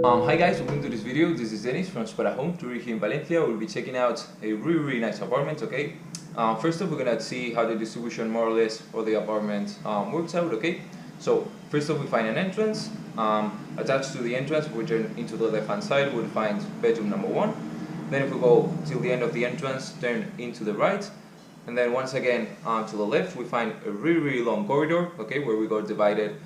Hi guys, welcome to this video. This is Dennis from Spotahome. Today here in Valencia, we'll be checking out a really nice apartment. Okay. First off, we're gonna see how the distribution more or less for the apartment works out. Okay. So first off, we find an entrance. Attached to the entrance, we turn into the left-hand side. We'll find bedroom number 1. Then if we go till the end of the entrance, turn into the right, and then once again to the left, we find a really long corridor. Okay, where we got divided.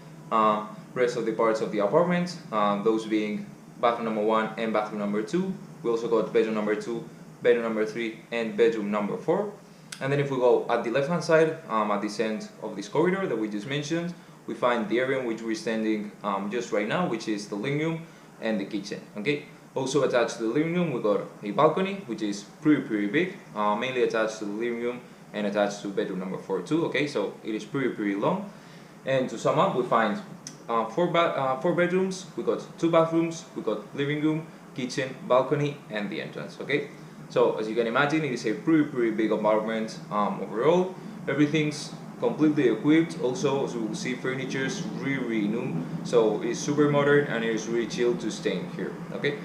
Rest of the parts of the apartment, those being bathroom number 1 and bathroom number 2. We also got bedroom number 2, bedroom number 3, and bedroom number 4. And then if we go at the left hand side, at this end of this corridor that we just mentioned, we find the area in which we're standing just right now, which is the living room and the kitchen. Okay. Also attached to the living room, we got a balcony, which is pretty big, mainly attached to the living room and attached to bedroom number 4 too. Okay, so it is pretty long. And to sum up, we find 4 bedrooms, we got 2 bathrooms, we got living room, kitchen, balcony, and the entrance. Okay, so as you can imagine, it is a pretty big apartment overall. Everything's completely equipped. Also, as we will see, furniture is really new, so it's super modern and it is really chill to stay in here. Okay.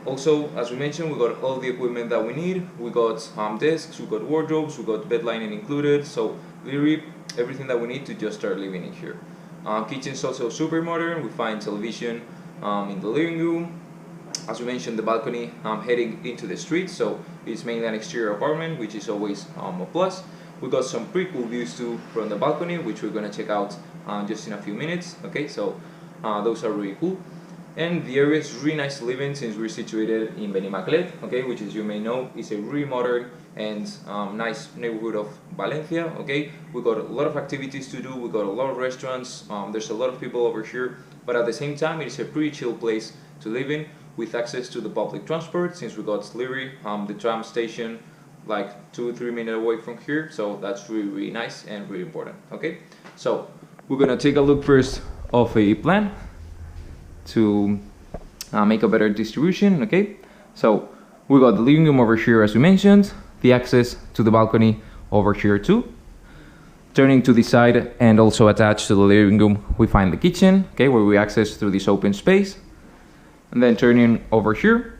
Also, as we mentioned, we got all the equipment that we need. We got desks, we got wardrobes, we got bed lining included. So literally everything that we need to just start living in here. Kitchen is also super modern. We find television in the living room. As we mentioned, the balcony heading into the street, so it's mainly an exterior apartment, which is always a plus. We got some pretty cool views too from the balcony, which we're gonna check out just in a few minutes. Okay, so those are really cool. And the area is really nice to live in since we're situated in Benimaclet, okay, which, as you may know, is a really modern and nice neighborhood of Valencia. Okay, we got a lot of activities to do. We got a lot of restaurants. There's a lot of people over here, but at the same time, it is a pretty chill place to live in with access to the public transport. Since we got literally the tram station like 2-3 minutes away from here, so that's really nice and really important. Okay, so we're gonna take a look first of a plan to make a better distribution. Okay, so we got the living room over here, as we mentioned, the access to the balcony over here too. Turning to the side and also attached to the living room, we find the kitchen, okay, where we access through this open space. And then turning over here,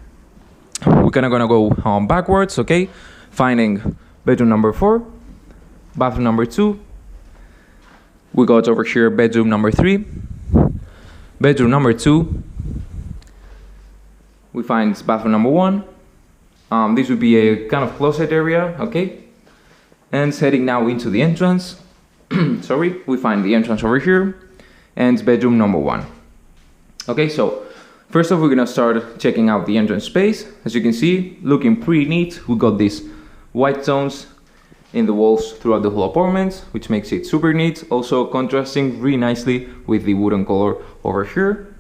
we're gonna go backwards, okay, finding bedroom number 4, bathroom number 2. We got over here bedroom number 3, bedroom number 2. We find bathroom number 1. This would be a kind of closet area, okay? And heading now into the entrance, sorry, we find the entrance over here and bedroom number 1. Okay, so first off, we're gonna start checking out the entrance space. As you can see, looking pretty neat. We got these white tones in the walls throughout the whole apartment, which makes it super neat. Also contrasting really nicely with the wooden color over here.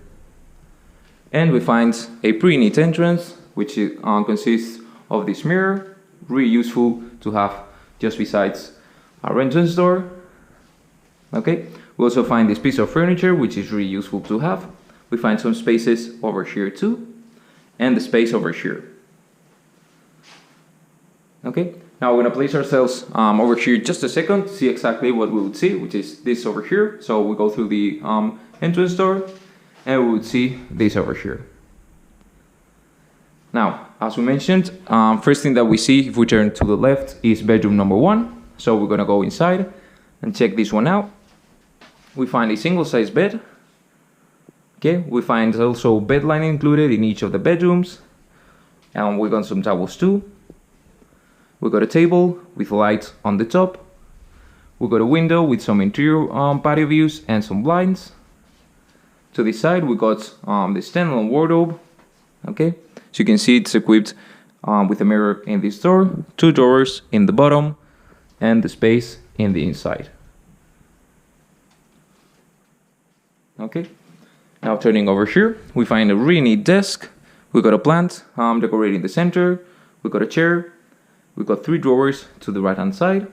And we find a pretty neat entrance, which consists of this mirror, really useful to have just besides our entrance door. Okay, we also find this piece of furniture, which is really useful to have. We find some spaces over here too, and the space over here. Okay, now we're gonna place ourselves over here just a second to see exactly what we would see, which is this over here. So we go through the entrance door, and we would see this over here. Now, as we mentioned, first thing that we see if we turn to the left is bedroom number 1. So we're gonna go inside and check this one out. We find a single size bed. Okay, we find also bed lining included in each of the bedrooms. And we got some towels too. We got a table with light on the top. We got a window with some interior patio views and some blinds. To the side, we got the standalone wardrobe. Okay, so you can see it's equipped with a mirror in this door, 2 drawers in the bottom, and the space in the inside. Okay, now turning over here, we find a really neat desk. We got a plant decorating the center. We got a chair. We got 3 drawers to the right hand side.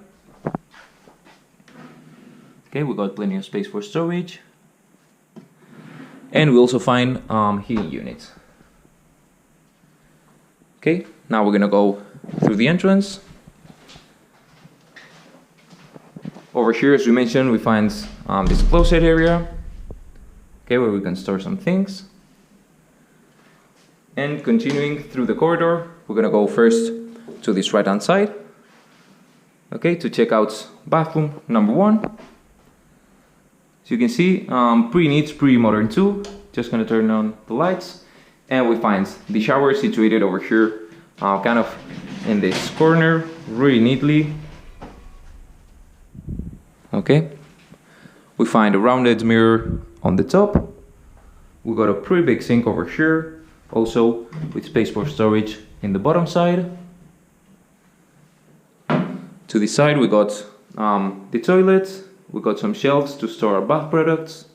Okay, we got plenty of space for storage. And we also find heating units. Okay, now we're gonna go through the entrance. Over here, as we mentioned, we find this closet area, okay, where we can store some things. And continuing through the corridor, we're gonna go first to this right hand side, okay, to check out bathroom number 1. So you can see, pretty neat, pretty modern too. Just gonna turn on the lights, and we find the shower situated over here, kind of in this corner, really neatly. Okay, we find a rounded mirror on the top. We got a pretty big sink over here, also with space for storage in the bottom side. To the side we got the toilet, we got some shelves to store our bath products,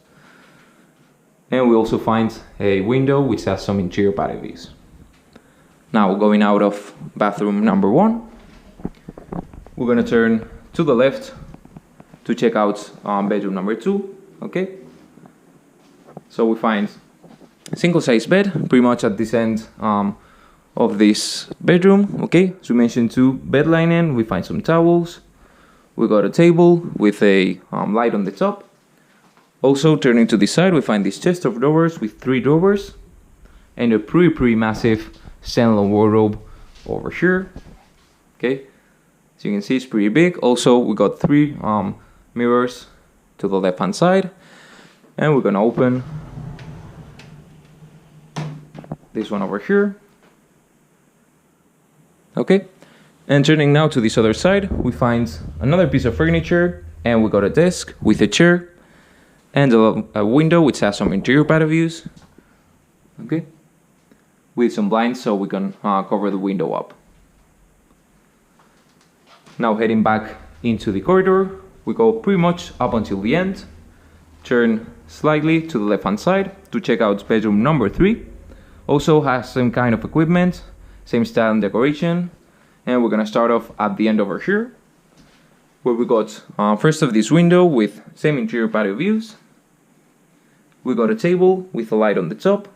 and we also find a window which has some interior patio views. Now going out of bathroom number 1, we're gonna turn to the left to check out bedroom number 2, okay? So we find a single-size bed, pretty much at this end of this bedroom, okay? As we mentioned too, bed linen, we find some towels. We got a table with a light on the top. Also, turning to the side, we find this chest of drawers with 3 drawers and a pretty massive standalone wardrobe over here, okay? So you can see it's pretty big. Also, we got 3 mirrors to the left-hand side, and we're gonna open this one over here. Okay, and turning now to this other side, we find another piece of furniture, and we got a desk with a chair and a window which has some interior patio views, okay, with some blinds so we can cover the window up. Now heading back into the corridor, we go pretty much up until the end, turn slightly to the left hand side to check out bedroom number 3. Also has some kind of equipment, same style and decoration, and we're gonna start off at the end over here, where we got first of this window with same interior patio views. We got a table with a light on the top.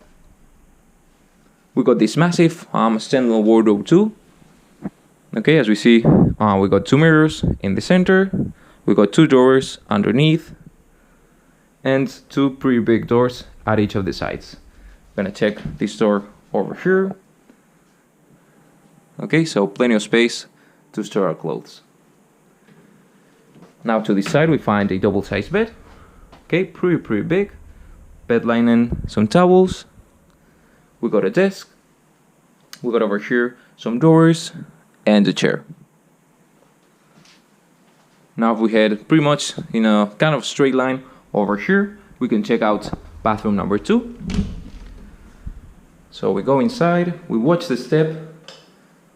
We got this massive standalone wardrobe too. Okay, as we see, we got 2 mirrors in the center. We got 2 doors underneath, and 2 pretty big doors at each of the sides. I'm gonna check this door over here. Okay, so plenty of space to store our clothes. Now to this side we find a double-sized bed. Okay, pretty big. Bed linen, some towels. We got a desk. We got over here some doors and a chair. Now if we head pretty much in a kind of straight line over here, we can check out bathroom number 2. So we go inside, we watch the step,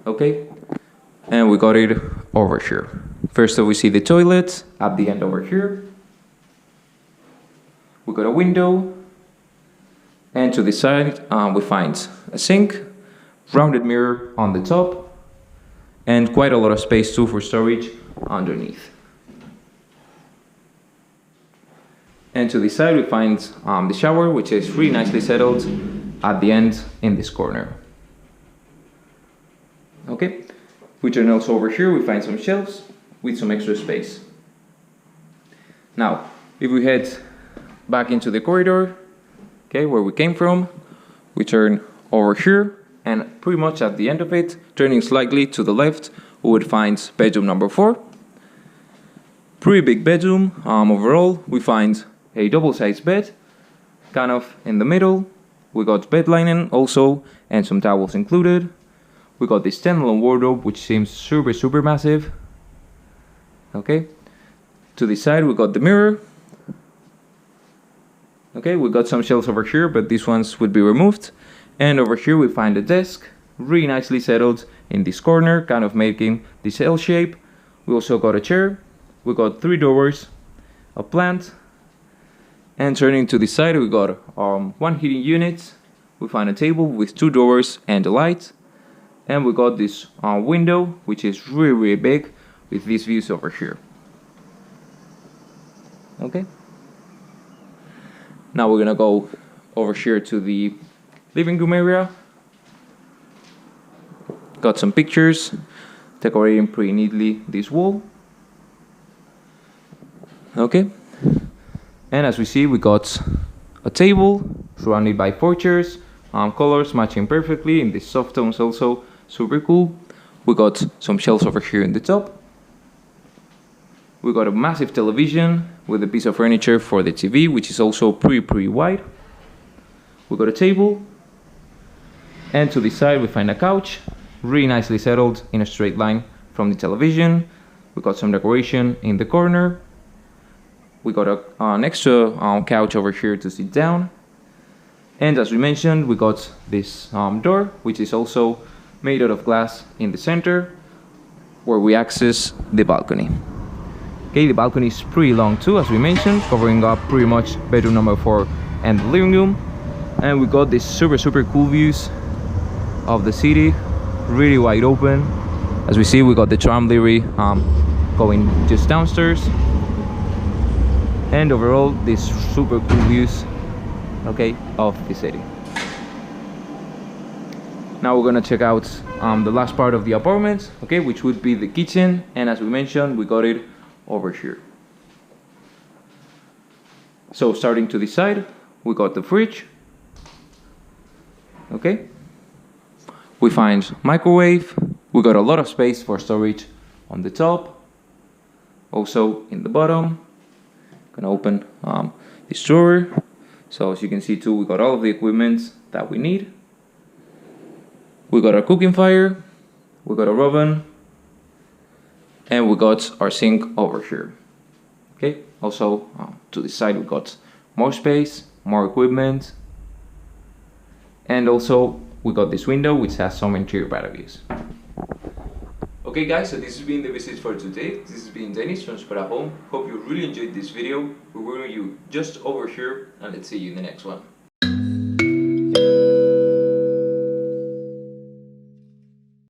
okay, and we got it over here. First we see the toilet at the end over here. We got a window, and to the side we find a sink, rounded mirror on the top, and quite a lot of space too for storage underneath. And to the side we find the shower, which is really nicely settled at the end in this corner. Okay, we turn also over here, we find some shelves with some extra space. Now, if we head back into the corridor, okay, where we came from, we turn over here, and pretty much at the end of it, turning slightly to the left, we would find bedroom number 4. Pretty big bedroom. Overall, we find a double-sized bed, kind of in the middle. We got bed linen also, and some towels included. We got this standalone wardrobe, which seems super massive. Okay, to the side we got the mirror. Okay, we got some shelves over here, but these ones would be removed. And over here we find a desk, really nicely settled in this corner, kind of making this L shape. We also got a chair. We got 3 doors, a plant. And turning to the side, we got 1 heating unit. We find a table with 2 doors and a light. And we got this window, which is really big, with these views over here. Okay. Now we're gonna go over here to the living room area. Got some pictures, decorating pretty neatly this wall. Okay. And as we see, we got a table surrounded by 4 chairs, colors matching perfectly in these soft tones, also super cool. We got some shelves over here in the top. We got a massive television with a piece of furniture for the TV, which is also pretty wide. We got a table, and to the side we find a couch, really nicely settled in a straight line from the television. We got some decoration in the corner. We got an extra couch over here to sit down. And as we mentioned, we got this door, which is also made out of glass in the center, where we access the balcony. Okay, the balcony is pretty long too, as we mentioned, covering up pretty much bedroom number 4 and the living room. And we got these super cool views of the city, really wide open. As we see, we got the tram levee going just downstairs. And overall, these super cool views, okay, of the city. Now we're gonna check out the last part of the apartment, okay, which would be the kitchen. And as we mentioned, we got it over here. So starting to the side, we got the fridge, okay. We find microwave. We got a lot of space for storage on the top, also in the bottom. Gonna open this drawer. So as you can see too, we got all of the equipment that we need. We got our cooking fire, we got our oven, and we got our sink over here. Okay, also to the side we got more space, more equipment, and also we got this window which has some interior views. Okay guys, so this has been the visit for today. This has been Dennis from Spotahome. Hope you really enjoyed this video. We will see you just over here, and let's see you in the next one.